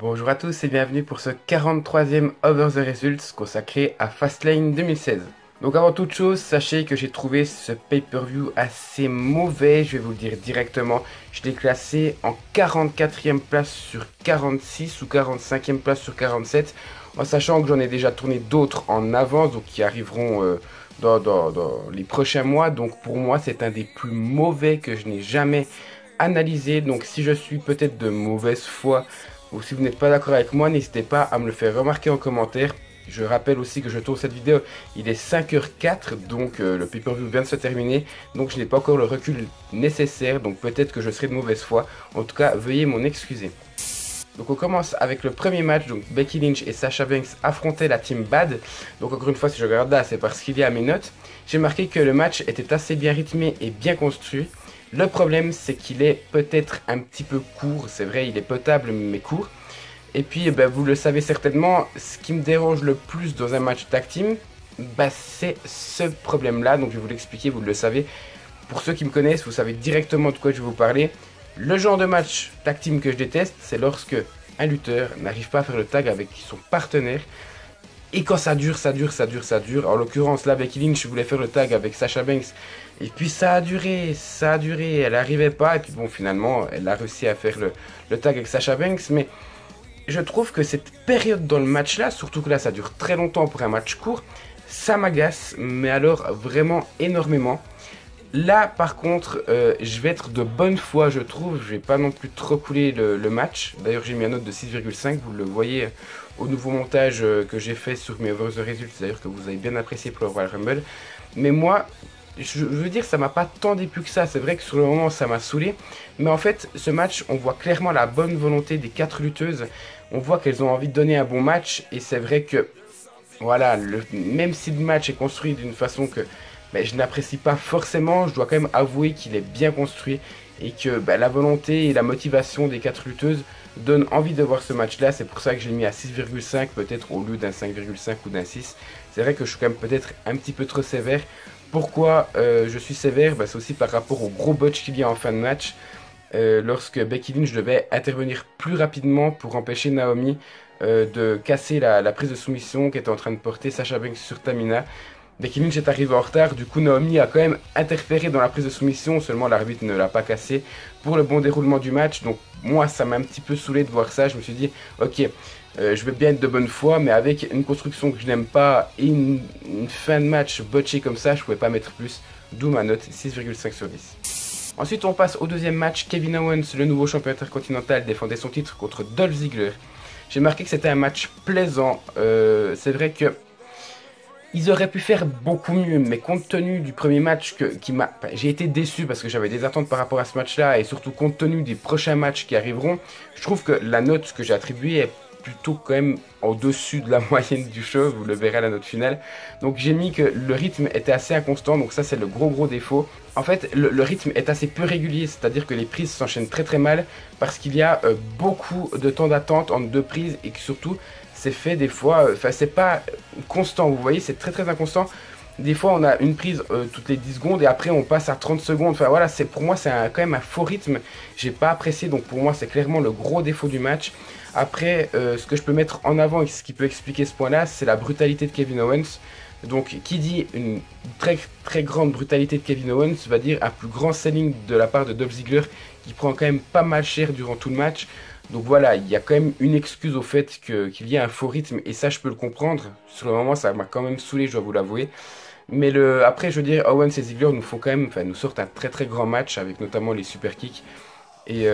Bonjour à tous et bienvenue pour ce 43e Over the Results consacré à Fastlane 2016. Donc avant toute chose, sachez que j'ai trouvé ce pay-per-view assez mauvais, je vais vous le dire directement. Je l'ai classé en 44e place sur 46 ou 45e place sur 47, en sachant que j'en ai déjà tourné d'autres en avance, donc qui arriveront dans les prochains mois. Donc pour moi, c'est un des plus mauvais que je n'ai jamais analysé. Donc si je suis peut-être de mauvaise foi, ou si vous n'êtes pas d'accord avec moi, n'hésitez pas à me le faire remarquer en commentaire. Je rappelle aussi que je tourne cette vidéo, il est 5h04, donc le pay-per-view vient de se terminer. Donc je n'ai pas encore le recul nécessaire, donc peut-être que je serai de mauvaise foi. En tout cas, veuillez m'en excuser. Donc on commence avec le premier match, donc Becky Lynch et Sasha Banks affrontaient la team Bad. Donc encore une fois, si je regarde là, c'est parce qu'il y a mes notes. J'ai marqué que le match était assez bien rythmé et bien construit. Le problème, c'est qu'il est peut-être un petit peu court. C'est vrai, il est potable, mais court. Et puis, vous le savez certainement, ce qui me dérange le plus dans un match tag team, c'est ce problème-là. Donc, je vais vous l'expliquer, vous le savez. Pour ceux qui me connaissent, vous savez directement de quoi je vais vous parler. Le genre de match tag team que je déteste, c'est lorsque un lutteur n'arrive pas à faire le tag avec son partenaire. Et quand ça dure, ça dure, ça dure, ça dure. En l'occurrence, là, Becky Lynch voulait faire le tag avec Sasha Banks. Et puis ça a duré, elle n'arrivait pas. Et puis bon, finalement, elle a réussi à faire le tag avec Sasha Banks. Mais je trouve que cette période dans le match là, surtout que là, ça dure très longtemps pour un match court, ça m'agace. Mais alors, vraiment énormément. Là, par contre, je vais être de bonne foi, je trouve. Je vais pas non plus trop couler le match. D'ailleurs, j'ai mis une note de 6,5. Vous le voyez au nouveau montage que j'ai fait sur mes Over the Results. D'ailleurs, que vous avez bien apprécié pour le Royal Rumble. Mais moi, je veux dire, ça m'a pas tant déplu que ça. C'est vrai que sur le moment, ça m'a saoulé. Mais en fait, ce match, on voit clairement la bonne volonté des 4 lutteuses. On voit qu'elles ont envie de donner un bon match. Et c'est vrai que, voilà, même si le match est construit d'une façon que je n'apprécie pas forcément, je dois quand même avouer qu'il est bien construit et que la volonté et la motivation des 4 lutteuses donnent envie de voir ce match-là. C'est pour ça que j'ai mis à 6,5 peut-être au lieu d'un 5,5 ou d'un 6. C'est vrai que je suis quand même peut-être un petit peu trop sévère. Pourquoi je suis sévère? C'est aussi par rapport au gros botch qu'il y a en fin de match. Lorsque Becky Lynch devait intervenir plus rapidement pour empêcher Naomi de casser la prise de soumission qu'était en train de porter Sasha Banks sur Tamina. Becky Lynch est arrivée en retard, du coup Naomi a quand même interféré dans la prise de soumission, seulement l'arbitre ne l'a pas cassé pour le bon déroulement du match. Donc moi ça m'a un petit peu saoulé de voir ça, je me suis dit ok, je vais bien être de bonne foi, mais avec une construction que je n'aime pas et une fin de match botchée comme ça, je pouvais pas mettre plus, d'où ma note 6,5 sur 10. Ensuite on passe au deuxième match, Kevin Owens, le nouveau champion intercontinental, défendait son titre contre Dolph Ziggler. J'ai marqué que c'était un match plaisant, c'est vrai que ils auraient pu faire beaucoup mieux, mais compte tenu du premier match j'ai été déçu parce que j'avais des attentes par rapport à ce match-là, et surtout compte tenu des prochains matchs qui arriveront, je trouve que la note que j'ai attribuée est plutôt quand même au-dessus de la moyenne du show, vous le verrez à la note finale. Donc j'ai mis que le rythme était assez inconstant, donc ça c'est le gros défaut. En fait, le rythme est assez peu régulier, c'est-à-dire que les prises s'enchaînent très mal, parce qu'il y a beaucoup de temps d'attente entre deux prises, et que surtout, c'est fait des fois, c'est pas constant, vous voyez, c'est très inconstant. Des fois, on a une prise toutes les 10 secondes et après, on passe à 30 secondes. Enfin voilà, pour moi, c'est quand même un faux rythme. J'ai pas apprécié, donc pour moi, c'est clairement le gros défaut du match. Après, ce que je peux mettre en avant et ce qui peut expliquer ce point-là, c'est la brutalité de Kevin Owens. Donc, qui dit une très grande brutalité de Kevin Owens va dire un plus grand selling de la part de Dolph Ziggler, qui prend quand même pas mal cher durant tout le match. Donc voilà, il y a quand même une excuse au fait qu'il y ait un faux rythme, et ça je peux le comprendre. Sur le moment ça m'a quand même saoulé, je dois vous l'avouer. Mais après je veux dire, Owens et Ziggler nous font quand même, nous sortent un très grand match avec notamment les super kicks. Et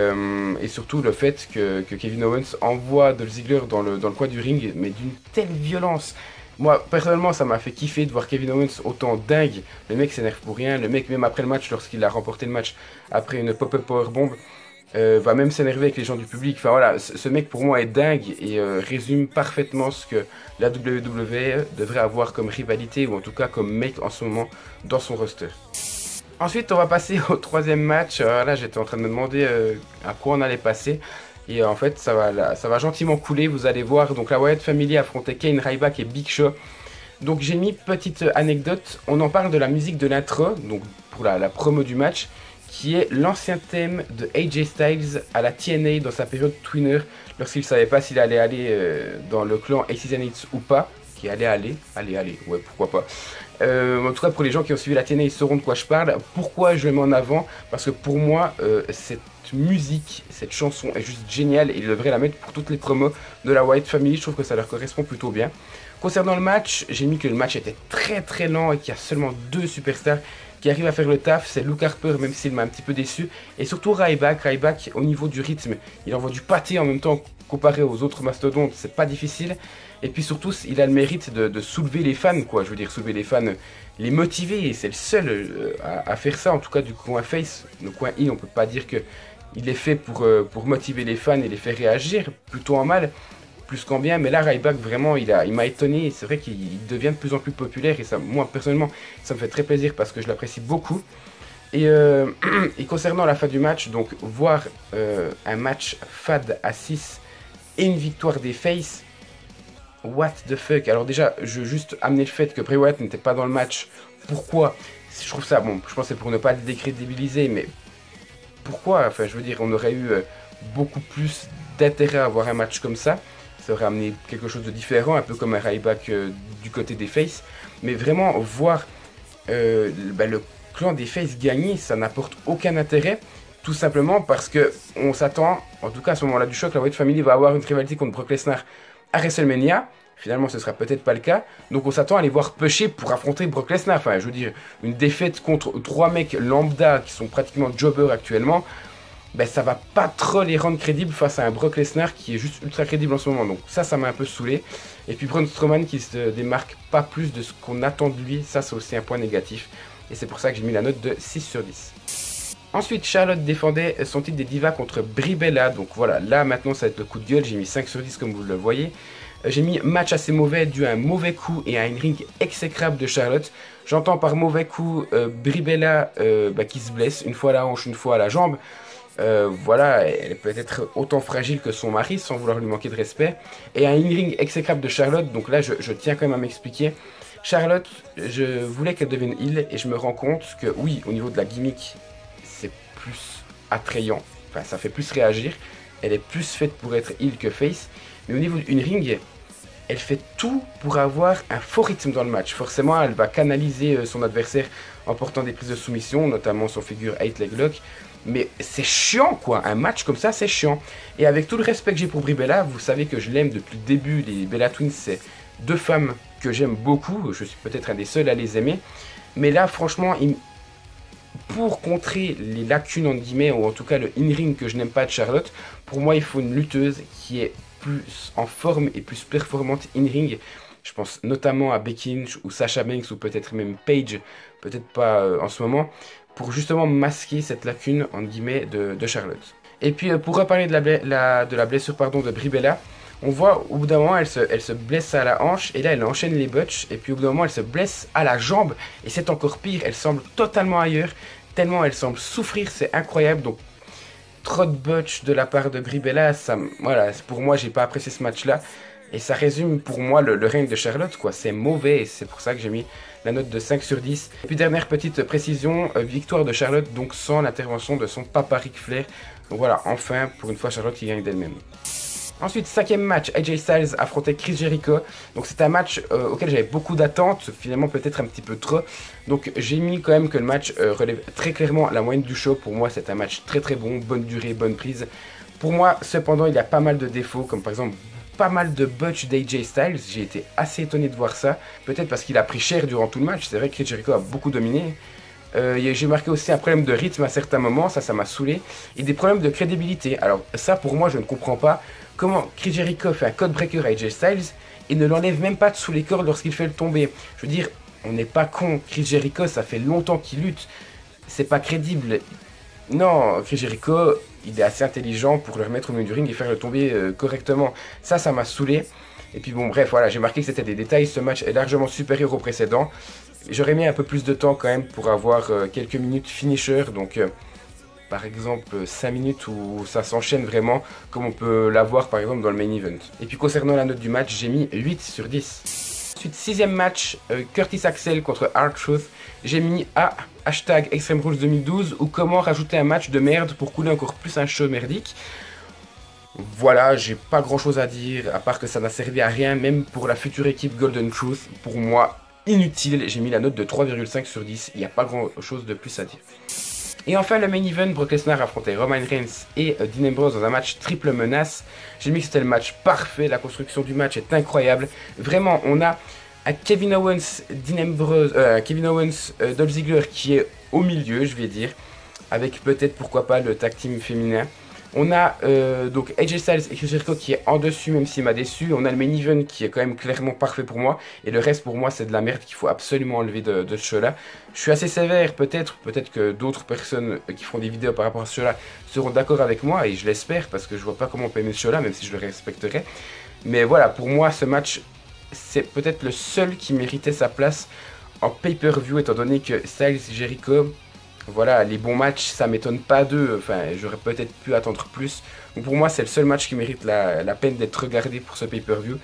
surtout le fait que Kevin Owens envoie Dolph Ziggler dans le coin du ring, mais d'une telle violence. Moi personnellement ça m'a fait kiffer de voir Kevin Owens autant dingue. Le mec s'énerve pour rien, le mec même après le match, lorsqu'il a remporté le match après une pop-up powerbomb, va même s'énerver avec les gens du public. Enfin voilà, ce mec pour moi est dingue et résume parfaitement ce que la WWE devrait avoir comme rivalité, ou en tout cas comme mec en ce moment dans son roster. Ensuite on va passer au troisième match. Là j'étais en train de me demander à quoi on allait passer, et en fait ça va gentiment couler, vous allez voir. Donc la Wyatt Family affrontait Kane, Ryback et Big Show. Donc j'ai mis petite anecdote, on en parle de la musique de l'intro, donc pour la promo du match, qui est l'ancien thème de AJ Styles à la TNA dans sa période Twinner, lorsqu'il ne savait pas s'il allait aller dans le clan Aces and Eights ou pas, qui allait aller, ouais pourquoi pas. En tout cas pour les gens qui ont suivi la TNA ils sauront de quoi je parle. Pourquoi je le mets en avant? Parce que pour moi cette musique, cette chanson est juste géniale et ils devraient la mettre pour toutes les promos de la Wyatt Family, je trouve que ça leur correspond plutôt bien. Concernant le match, j'ai mis que le match était très lent et qu'il y a seulement 2 superstars qui arrivent à faire le taf. C'est Luke Harper, même s'il m'a un petit peu déçu, et surtout Ryback. Ryback, au niveau du rythme, il envoie du pâté en même temps comparé aux autres mastodontes, c'est pas difficile. Et puis surtout, il a le mérite de soulever les fans, quoi. Je veux dire, soulever les fans, les motiver, et c'est le seul à faire ça, en tout cas du coin face. Le coin I, on peut pas dire que il est fait pour motiver les fans et les faire réagir, plutôt en mal, plus qu'en bien. Mais là, Ryback, vraiment, il m'a étonné. C'est vrai qu'il devient de plus en plus populaire, et ça, moi, personnellement, ça me fait très plaisir parce que je l'apprécie beaucoup. Et concernant la fin du match, donc voir un match fade à 6 et une victoire des Faces, what the fuck. Alors déjà, je veux juste amener le fait que Bray Wyatt n'était pas dans le match. Pourquoi? Je trouve ça, bon, je pense que c'est pour ne pas le décrédibiliser, mais pourquoi? Enfin, je veux dire, on aurait eu beaucoup plus d'intérêt à avoir un match comme ça. Ça aurait amené quelque chose de différent, un peu comme un Ryback du côté des Faces. Mais vraiment, voir le clan des Faces gagner, ça n'apporte aucun intérêt. Tout simplement parce que on s'attend, en tout cas à ce moment-là du choc, la Wyatt Family va avoir une rivalité contre Brock Lesnar à WrestleMania. Finalement, ce sera peut-être pas le cas. Donc, on s'attend à les voir pusher pour affronter Brock Lesnar. Enfin, je veux dire, une défaite contre 3 mecs lambda qui sont pratiquement jobbers actuellement, ben, ça va pas trop les rendre crédibles face à un Brock Lesnar qui est juste ultra crédible en ce moment. Donc, ça m'a un peu saoulé. Et puis, Braun Strowman qui se démarque pas plus de ce qu'on attend de lui, ça, c'est aussi un point négatif. Et c'est pour ça que j'ai mis la note de 6 sur 10. Ensuite, Charlotte défendait son titre des divas contre Brie Bella. Donc voilà, là maintenant ça va être le coup de gueule. J'ai mis 5 sur 10 comme vous le voyez. J'ai mis match assez mauvais dû à un mauvais coup et à une ring exécrable de Charlotte. J'entends par mauvais coup Brie Bella qui se blesse une fois à la hanche, une fois à la jambe. Voilà, elle est peut-être autant fragile que son mari sans vouloir lui manquer de respect. Et un in-ring exécrable de Charlotte. Donc là, je tiens quand même à m'expliquer. Charlotte, je voulais qu'elle devienne heel et je me rends compte que oui, au niveau de la gimmick, c'est plus attrayant, enfin ça fait plus réagir, elle est plus faite pour être heel que face, mais au niveau d'une ring, elle fait tout pour avoir un faux rythme dans le match. Forcément, elle va canaliser son adversaire en portant des prises de soumission, notamment son figure 8 leg lock, mais c'est chiant quoi, un match comme ça c'est chiant. Et avec tout le respect que j'ai pour Brie Bella, vous savez que je l'aime depuis le début, les Bella Twins c'est 2 femmes que j'aime beaucoup, je suis peut-être un des seuls à les aimer, mais là franchement, pour contrer les lacunes en guillemets, ou en tout cas le in-ring que je n'aime pas de Charlotte, pour moi il faut une lutteuse qui est plus en forme et plus performante in-ring. Je pense notamment à Becky Lynch ou Sasha Banks ou peut-être même Paige, peut-être pas en ce moment, pour justement masquer cette lacune en guillemets de Charlotte. Et puis pour reparler de la blessure de Brie Bella, on voit au bout d'un moment elle se blesse à la hanche et là elle enchaîne les botches et puis au bout d'un moment elle se blesse à la jambe et c'est encore pire, elle semble totalement ailleurs, tellement elle semble souffrir, c'est incroyable. Donc trop de botches de la part de Brie Bella, ça, voilà, pour moi j'ai pas apprécié ce match là et ça résume pour moi le règne de Charlotte quoi, c'est mauvais et c'est pour ça que j'ai mis la note de 5 sur 10. Et puis dernière petite précision, victoire de Charlotte donc sans l'intervention de son papa Ric Flair. Donc voilà, enfin pour une fois Charlotte qui gagne d'elle-même. Ensuite, 5e match, AJ Styles affrontait Chris Jericho. Donc c'est un match auquel j'avais beaucoup d'attentes, finalement peut-être un petit peu trop. Donc j'ai mis quand même que le match relève très clairement la moyenne du show. Pour moi c'est un match très bon, bonne durée, bonne prise. Pour moi cependant il y a pas mal de défauts, comme par exemple pas mal de botch d'AJ Styles. J'ai été assez étonné de voir ça, peut-être parce qu'il a pris cher durant tout le match. C'est vrai que Chris Jericho a beaucoup dominé. J'ai marqué aussi un problème de rythme à certains moments, ça m'a saoulé, et des problèmes de crédibilité. Alors ça pour moi je ne comprends pas comment Chris Jericho fait un code breaker à AJ Styles et ne l'enlève même pas de sous les cordes lorsqu'il fait le tomber. Je veux dire, on n'est pas con, Chris Jericho ça fait longtemps qu'il lutte, c'est pas crédible. Non, Chris Jericho il est assez intelligent pour le remettre au milieu du ring et faire le tomber correctement. Ça m'a saoulé. Et puis bon bref voilà, j'ai marqué que c'était des détails, ce match est largement supérieur au précédent. J'aurais mis un peu plus de temps quand même pour avoir quelques minutes finisher, donc par exemple 5 minutes où ça s'enchaîne vraiment, comme on peut l'avoir par exemple dans le main event. Et puis concernant la note du match, j'ai mis 8 sur 10. Ensuite, 6e match, Curtis Axel contre R-Truth, j'ai mis A hashtag Extreme Rules 2012 ou comment rajouter un match de merde pour couler encore plus un show merdique. Voilà, j'ai pas grand chose à dire, à part que ça n'a servi à rien, même pour la future équipe Golden Truth. Pour moi, inutile, j'ai mis la note de 3,5 sur 10, il n'y a pas grand chose de plus à dire. Et enfin, le main event, Brock Lesnar affrontait Roman Reigns et Dean Ambrose dans un match triple menace. J'ai mis que c'était le match parfait, la construction du match est incroyable. Vraiment, on a un Kevin Owens, Dolph Ziggler qui est au milieu, je vais dire, avec peut-être, pourquoi pas, le tag team féminin. On a donc AJ Styles et Chris Jericho qui est en dessus, même s'il m'a déçu. On a le main event qui est quand même clairement parfait pour moi. Et le reste pour moi c'est de la merde qu'il faut absolument enlever de ce show là. Je suis assez sévère, peut-être que d'autres personnes qui font des vidéos par rapport à ce show là seront d'accord avec moi. Et je l'espère parce que je vois pas comment on peut aimer ce show là, même si je le respecterai. Mais voilà, pour moi ce match c'est peut-être le seul qui méritait sa place en pay-per-view, étant donné que Styles et Jericho... Voilà, les bons matchs, ça m'étonne pas d'eux. Enfin, j'aurais peut-être pu attendre plus. Donc pour moi, c'est le seul match qui mérite la peine d'être regardé pour ce pay-per-view.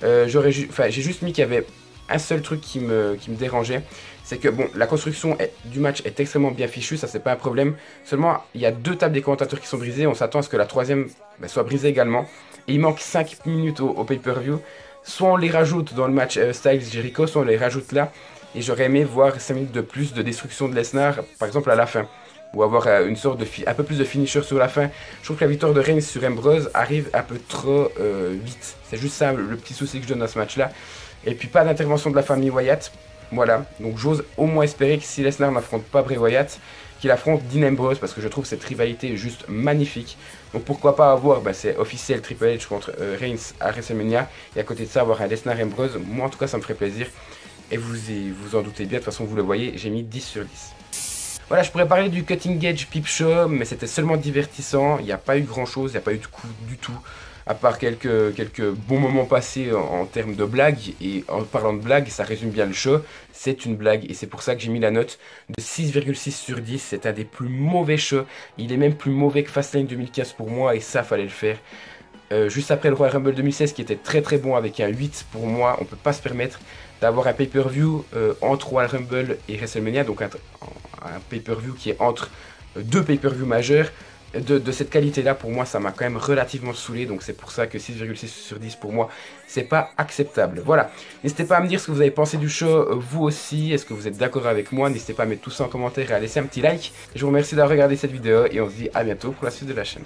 J'ai juste mis qu'il y avait un seul truc qui me dérangeait. C'est que, bon, la construction du match est extrêmement bien fichue, ça c'est pas un problème. Seulement, il y a 2 tables des commentateurs qui sont brisées. On s'attend à ce que la troisième soit brisée également. Et il manque 5 minutes au pay-per-view. Soit on les rajoute dans le match Styles-Jericho, soit on les rajoute là. Et j'aurais aimé voir 5 minutes de plus de destruction de Lesnar, par exemple à la fin. Ou avoir une sorte de un peu plus de finisher sur la fin. Je trouve que la victoire de Reigns sur Ambrose arrive un peu trop vite. C'est juste ça le petit souci que je donne à ce match-là. Et puis pas d'intervention de la famille Wyatt. Voilà. Donc j'ose au moins espérer que si Lesnar n'affronte pas Bray Wyatt, qu'il affronte Dean Ambrose, parce que je trouve cette rivalité juste magnifique. Donc pourquoi pas avoir, c'est officiel, Triple H contre Reigns à WrestleMania. Et à côté de ça, avoir un Lesnar Ambrose. Moi en tout cas ça me ferait plaisir. Et vous en doutez bien, de toute façon vous le voyez, j'ai mis 10 sur 10. Voilà, je pourrais parler du Cutting Edge Peep Show, mais c'était seulement divertissant. Il n'y a pas eu grand chose, il n'y a pas eu de coup du tout. À part quelques bons moments passés en termes de blagues. Et en parlant de blagues, ça résume bien le show. C'est une blague et c'est pour ça que j'ai mis la note de 6,6 sur 10. C'est un des plus mauvais shows. Il est même plus mauvais que Fastlane 2015 pour moi et ça fallait le faire. Juste après le Royal Rumble 2016 qui était très très bon avec un 8 pour moi, on peut pas se permettre d'avoir un pay-per-view entre Royal Rumble et WrestleMania, donc un pay-per-view qui est entre 2 pay-per-view majeurs de cette qualité là. Pour moi ça m'a quand même relativement saoulé, donc c'est pour ça que 6,6 sur 10 pour moi c'est pas acceptable. Voilà, n'hésitez pas à me dire ce que vous avez pensé du show vous aussi, est-ce que vous êtes d'accord avec moi, n'hésitez pas à mettre tout ça en commentaire et à laisser un petit like. Je vous remercie d'avoir regardé cette vidéo et on se dit à bientôt pour la suite de la chaîne.